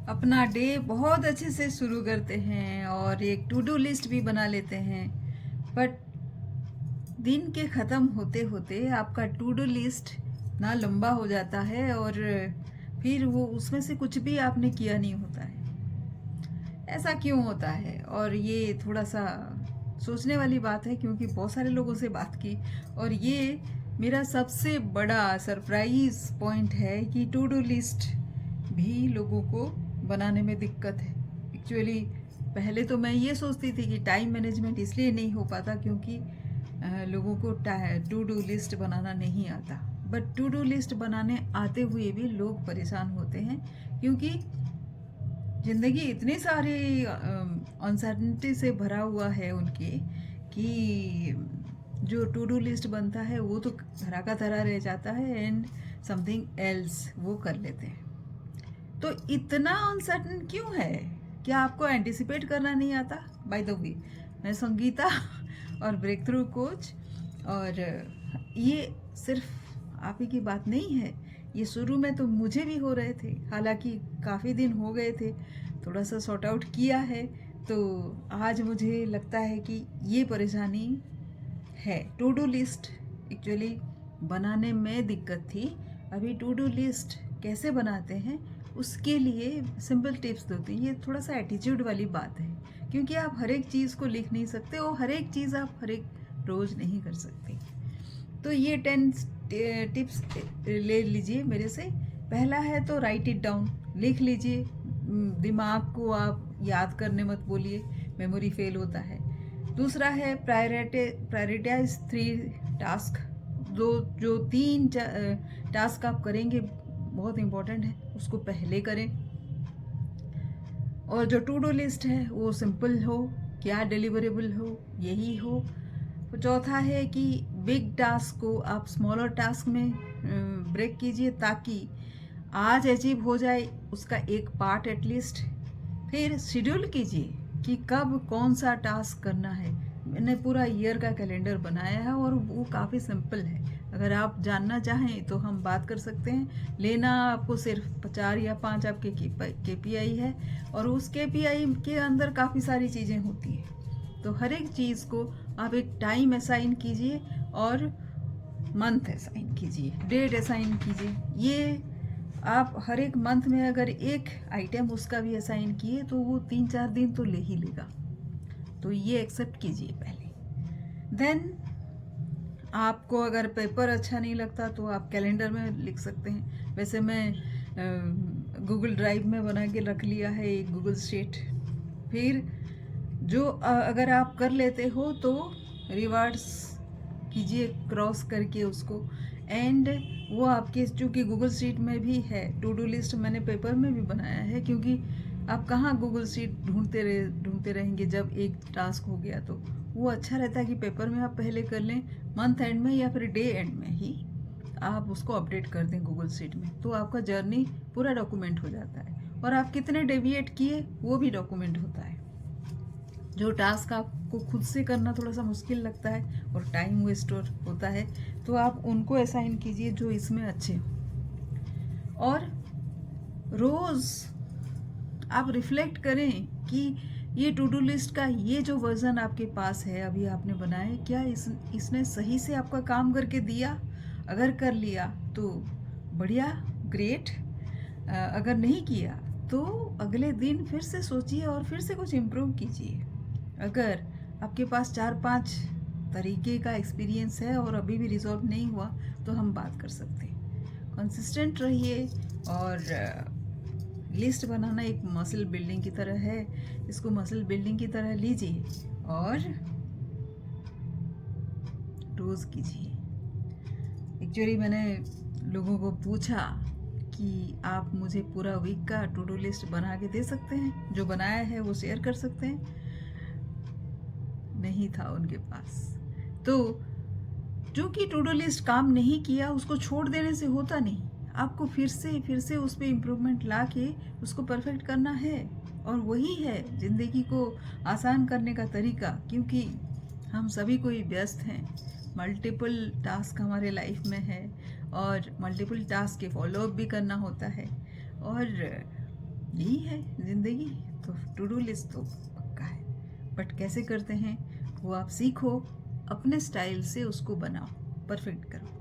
अपना डे बहुत अच्छे से शुरू करते हैं और एक टू डू लिस्ट भी बना लेते हैं। बट दिन के ख़त्म होते होते आपका टू डू लिस्ट इतना लंबा हो जाता है और फिर वो उसमें से कुछ भी आपने किया नहीं होता है। ऐसा क्यों होता है? और ये थोड़ा सा सोचने वाली बात है, क्योंकि बहुत सारे लोगों से बात की और ये मेरा सबसे बड़ा सरप्राइज पॉइंट है कि टू डू लिस्ट भी लोगों को बनाने में दिक्कत है। एक्चुअली पहले तो मैं ये सोचती थी कि टाइम मैनेजमेंट इसलिए नहीं हो पाता क्योंकि लोगों को टू डू लिस्ट बनाना नहीं आता। बट टू डू लिस्ट बनाने आते हुए भी लोग परेशान होते हैं, क्योंकि ज़िंदगी इतनी सारी अनसर्टनिटी से भरा हुआ है उनकी कि जो टू डू लिस्ट बनता है वो तो धरा का धरा रह जाता है एंड समथिंग एल्स वो कर लेते हैं। तो इतना अनसर्टन क्यों है? क्या आपको एंटिसिपेट करना नहीं आता? बाय द वे, मैं संगीता और ब्रेक थ्रू कोच, और ये सिर्फ आप ही की बात नहीं है। ये शुरू में तो मुझे भी हो रहे थे, हालांकि काफ़ी दिन हो गए थे, थोड़ा सा सॉर्ट आउट किया है। तो आज मुझे लगता है कि ये परेशानी है। टू डू लिस्ट एक्चुअली बनाने में दिक्कत थी। अभी टू डू लिस्ट कैसे बनाते हैं उसके लिए सिंपल टिप्स देती हूँ। ये थोड़ा सा एटीट्यूड वाली बात है, क्योंकि आप हर एक चीज़ को लिख नहीं सकते और हर एक चीज़ आप हर एक रोज़ नहीं कर सकते। तो ये 10 टिप्स ले लीजिए मेरे से। पहला है तो राइट इट डाउन, लिख लीजिए। दिमाग को आप याद करने मत बोलिए, मेमोरी फेल होता है। दूसरा है प्रायोरिटाइज 3 टास्क। जो 3 टास्क आप करेंगे बहुत इम्पोर्टेंट है, उसको पहले करें। और जो टू डू लिस्ट है वो सिंपल हो, क्या डिलीवरेबल हो, यही हो। तो चौथा है कि बिग टास्क को आप स्मॉलर टास्क में ब्रेक कीजिए, ताकि आज अचीव हो जाए उसका एक पार्ट एटलीस्ट। फिर शेड्यूल कीजिए कि कब कौन सा टास्क करना है। मैंने पूरा ईयर का कैलेंडर बनाया है और वो काफ़ी सिंपल है। अगर आप जानना चाहें तो हम बात कर सकते हैं। लेना आपको सिर्फ 4 या 5 आपके KPI है, और उस KPI के अंदर काफ़ी सारी चीज़ें होती हैं। तो हर एक चीज़ को आप एक टाइम असाइन कीजिए और मंथ असाइन कीजिए, डेट असाइन कीजिए। ये आप हर एक मंथ में अगर एक आइटम उसका भी असाइन किए तो वो 3-4 दिन तो ले ही लेगा। तो ये एक्सेप्ट कीजिए पहले। देन आपको अगर पेपर अच्छा नहीं लगता तो आप कैलेंडर में लिख सकते हैं। वैसे मैं गूगल ड्राइव में बना के रख लिया है एक गूगल शीट। फिर जो अगर आप कर लेते हो तो रिवार्ड्स कीजिए क्रॉस करके उसको। एंड वो आपके चूँकि गूगल शीट में भी है, टू डू लिस्ट मैंने पेपर में भी बनाया है, क्योंकि आप कहाँ गूगल शीट ढूंढते रहेंगे जब एक टास्क हो गया। तो वो अच्छा रहता है कि पेपर में आप पहले कर लें, मंथ एंड में या फिर डे एंड में ही आप उसको अपडेट कर दें गूगल शीट में। तो आपका जर्नी पूरा डॉक्यूमेंट हो जाता है, और आप कितने डेविएट किए वो भी डॉक्यूमेंट होता है। जो टास्क आपको खुद से करना थोड़ा सा मुश्किल लगता है और टाइम वेस्ट होता है, तो आप उनको असाइन कीजिए जो इसमें अच्छे हो। और रोज़ आप रिफ्लेक्ट करें कि ये टू डू लिस्ट का ये जो वर्ज़न आपके पास है, अभी आपने बनाया, क्या इसने सही से आपका काम करके दिया? अगर कर लिया तो बढ़िया, ग्रेट। अगर नहीं किया तो अगले दिन फिर से सोचिए और फिर से कुछ इम्प्रूव कीजिए। अगर आपके पास 4-5 तरीके का एक्सपीरियंस है और अभी भी रिजॉल्व नहीं हुआ तो हम बात कर सकते हैं। कंसिस्टेंट रहिए। और लिस्ट बनाना एक मसल बिल्डिंग की तरह है, इसको मसल बिल्डिंग की तरह लीजिए और रोज़ कीजिए। एक्चुअली मैंने लोगों को पूछा कि आप मुझे पूरा वीक का टू डू लिस्ट बना के दे सकते हैं, जो बनाया है वो शेयर कर सकते हैं। नहीं था उनके पास। तो क्योंकि टू डू लिस्ट काम नहीं किया, उसको छोड़ देने से होता नहीं। आपको फिर से उस पर इम्प्रूवमेंट ला के उसको परफेक्ट करना है। और वही है ज़िंदगी को आसान करने का तरीका, क्योंकि हम सभी कोई व्यस्त हैं, मल्टीपल टास्क हमारे लाइफ में है और मल्टीपल टास्क के फॉलोअप भी करना होता है। और यही है ज़िंदगी। तो टू डू लिस्ट तो पक्का है, बट कैसे करते हैं वो आप सीखो, अपने स्टाइल से उसको बनाओ, परफेक्ट करो।